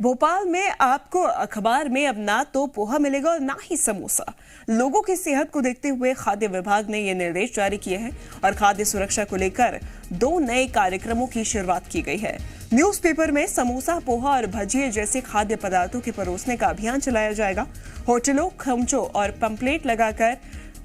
भोपाल में आपको अखबार में अब ना तो पोहा मिलेगा और ना ही समोसा। लोगों की सेहत को देखते हुए खाद्य विभाग ने ये निर्देश जारी किए हैं और खाद्य सुरक्षा को लेकर 2 नए कार्यक्रमों की शुरुआत की गई है। न्यूज़पेपर में समोसा, पोहा और भजिए जैसे खाद्य पदार्थों के परोसने का अभियान चलाया जाएगा। होटलों, खमचों और पंपलेट लगाकर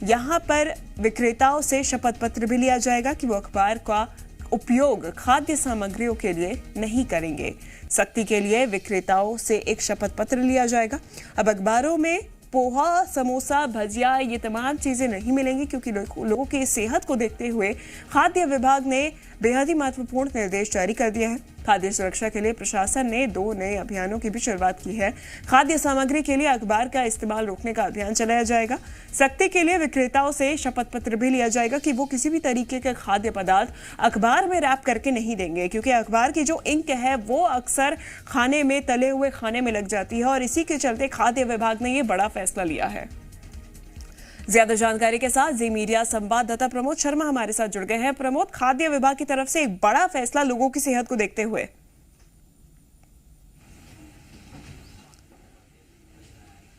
यहाँ पर विक्रेताओं से शपथ पत्र भी लिया जाएगा कि वो अखबार का उपयोग खाद्य सामग्रियों के लिए नहीं करेंगे। सख्ती के लिए विक्रेताओं से एक शपथ पत्र लिया जाएगा। अब अखबारों में पोहा, समोसा, भजिया ये तमाम चीजें नहीं मिलेंगी क्योंकि लोगों की सेहत को देखते हुए खाद्य विभाग ने बेहद ही महत्वपूर्ण निर्देश जारी कर दिया है। खाद्य सुरक्षा के लिए प्रशासन ने 2 नए अभियानों की भी शुरुआत की है। खाद्य सामग्री के लिए अखबार का इस्तेमाल रोकने का अभियान चलाया जाएगा। सख्ती के लिए विक्रेताओं से शपथ पत्र भी लिया जाएगा कि वो किसी भी तरीके के खाद्य पदार्थ अखबार में रैप करके नहीं देंगे, क्योंकि अखबार की जो इंक है वो अक्सर खाने में, तले हुए खाने में लग जाती है और इसी के चलते खाद्य विभाग ने ये बड़ा फैसला लिया है। ज्यादा जानकारी के साथ जी मीडिया संवाददाता प्रमोद शर्मा हमारे साथ जुड़ गए हैं। प्रमोद, खाद्य विभाग की तरफ से एक बड़ा फैसला लोगों की सेहत को देखते हुए।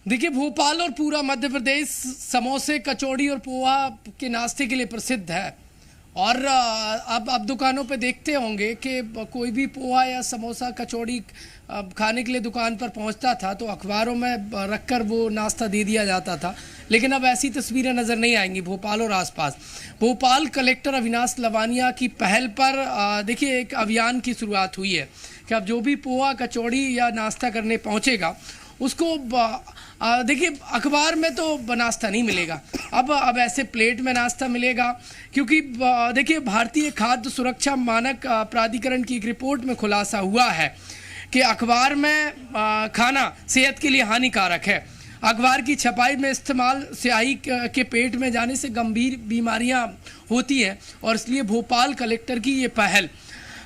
देखिए, भोपाल और पूरा मध्य प्रदेश समोसे, कचौड़ी और पोहा के नाश्ते के लिए प्रसिद्ध है और अब दुकानों पे देखते होंगे कि कोई भी पोहा या समोसा, कचौड़ी खाने के लिए दुकान पर पहुंचता था तो अखबारों में रखकर वो नाश्ता दे दिया जाता था, लेकिन अब ऐसी तस्वीरें नज़र नहीं आएंगी भोपाल और आसपास। भोपाल कलेक्टर अविनाश लवानिया की पहल पर देखिए एक अभियान की शुरुआत हुई है कि अब जो भी पोहा, कचौड़ी या नाश्ता करने पहुंचेगा उसको देखिए अखबार में तो नाश्ता नहीं मिलेगा, अब ऐसे प्लेट में नाश्ता मिलेगा। क्योंकि देखिए भारतीय खाद्य सुरक्षा मानक प्राधिकरण की एक रिपोर्ट में खुलासा हुआ है कि अखबार में खाना सेहत के लिए हानिकारक है। अखबार की छपाई में इस्तेमाल स्याही के पेट में जाने से गंभीर बीमारियां होती हैं और इसलिए भोपाल कलेक्टर की ये पहल।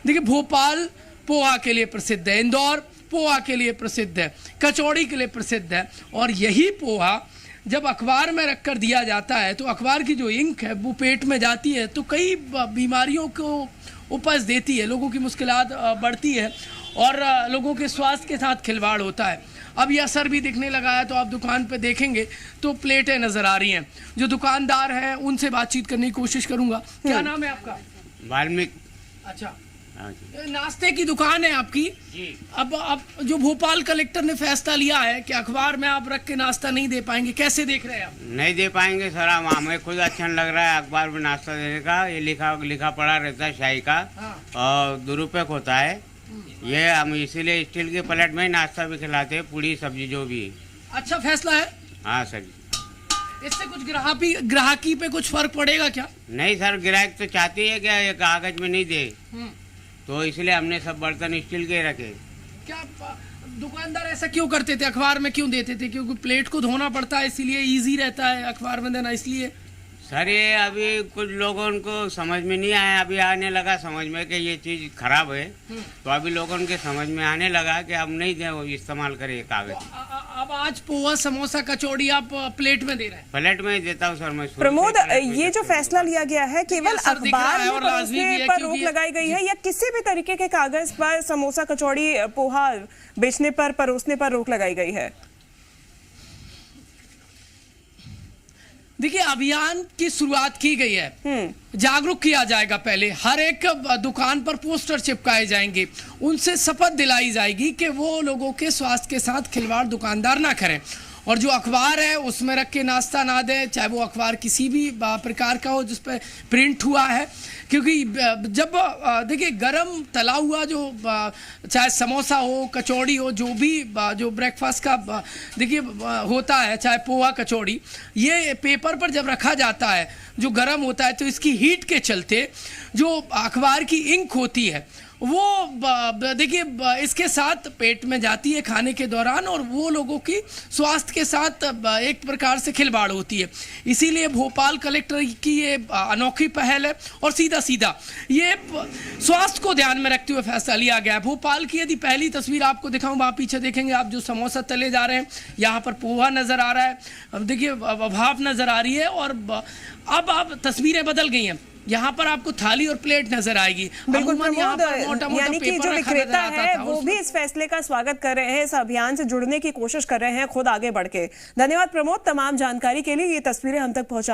देखिए, भोपाल पोहा के लिए प्रसिद्ध है, इंदौर पोहा के लिए प्रसिद्ध है, कचौड़ी के लिए प्रसिद्ध है और यही पोहा जब अखबार में रखकर दिया जाता है तो अखबार की जो इंक है वो पेट में जाती है तो कई बीमारियों को उपज देती है, लोगों की मुश्किलात बढ़ती है और लोगों के स्वास्थ्य के साथ खिलवाड़ होता है। अब ये असर भी दिखने लगा है, तो आप दुकान पे देखेंगे तो प्लेटें नज़र आ रही हैं। जो दुकानदार हैं उनसे बातचीत करने की कोशिश करूँगा। क्या नाम है आपका? वाल्मीकि। अच्छा, नाश्ते की दुकान है आपकी जी। अब जो भोपाल कलेक्टर ने फैसला लिया है कि अखबार में आप रख के नाश्ता नहीं दे पाएंगे, कैसे देख रहे हैं आप? नहीं दे पाएंगे सर, हमें खुद अच्छा नहीं लग रहा है अखबार में नाश्ता देने का। ये लिखा पड़ा रहता है शाही का और दुरुपयोग होता है। ये हम इसीलिए स्टील के प्लेट में ही नाश्ता भी खिलाते हैं, पूरी सब्जी जो भी। अच्छा फैसला है। हाँ सर, इससे कुछ ग्राहकी पे कुछ फर्क पड़ेगा क्या? नहीं सर, ग्राहक तो चाहती है क्या ये कागज में नहीं दे, तो इसलिए हमने सब बर्तन स्टील के रखे। क्या दुकानदार ऐसा क्यों करते थे, अखबार में क्यों देते थे? क्योंकि प्लेट को धोना पड़ता है, इसीलिए इजी रहता है अखबार में देना, इसलिए। सर ये अभी कुछ लोगों को समझ में नहीं आया, अभी आने लगा समझ में कि ये चीज खराब है, तो अभी लोगों के समझ में आने लगा कि अब नहीं दे इस्तेमाल करे कागज। अब आज पोहा, समोसा, कचौड़ी आप प्लेट में दे रहे हैं? प्लेट में देता हूँ सर मैं। प्रमोद, ये जो फैसला लिया गया है केवल अखबार में परोसने पर रोक लगाई गई है या किसी भी तरीके के कागज पर समोसा, कचौड़ी, पोहा बेचने पर, परोसने पर रोक लगाई गई है? देखिए, अभियान की शुरुआत की गई है, जागरूक किया जाएगा। पहले हर एक दुकान पर पोस्टर चिपकाए जाएंगे, उनसे शपथ दिलाई जाएगी कि वो लोगों के स्वास्थ्य के साथ खिलवाड़ दुकानदार ना करें और जो अखबार है उसमें रख के नाश्ता ना दें, चाहे वो अखबार किसी भी प्रकार का हो जिस पर प्रिंट हुआ है। क्योंकि जब देखिए गरम तला हुआ जो चाहे समोसा हो, कचौड़ी हो, जो भी जो ब्रेकफास्ट का देखिए होता है, चाहे पोहा, कचौड़ी, ये पेपर पर जब रखा जाता है जो गरम होता है तो इसकी हीट के चलते जो अखबार की इंक होती है वो देखिए इसके साथ पेट में जाती है खाने के दौरान और वो लोगों की स्वास्थ्य के साथ एक प्रकार से खिलवाड़ होती है। इसीलिए भोपाल कलेक्टर की ये अनोखी पहल है और सीधा सीधा ये स्वास्थ्य को ध्यान में रखते हुए फैसला लिया गया है। भोपाल की यदि पहली तस्वीर आपको दिखाऊं, वहाँ पीछे देखेंगे आप, जो समोसा तले जा रहे हैं, यहाँ पर पोहा नज़र आ रहा है, देखिए भाप नज़र आ रही है और अब तस्वीरें बदल गई हैं। यहाँ पर आपको थाली और प्लेट नजर आएगी। बिल्कुल अमूमन यहाँ प्रमोद, पर मोटा-मोटा यानी कि पेपर जो रखा विक्रेता नजर आता है था, वो भी इस फैसले का स्वागत कर रहे हैं, इस अभियान से जुड़ने की कोशिश कर रहे हैं, खुद आगे बढ़ के। धन्यवाद प्रमोद, तमाम जानकारी के लिए। ये तस्वीरें हम तक पहुंचा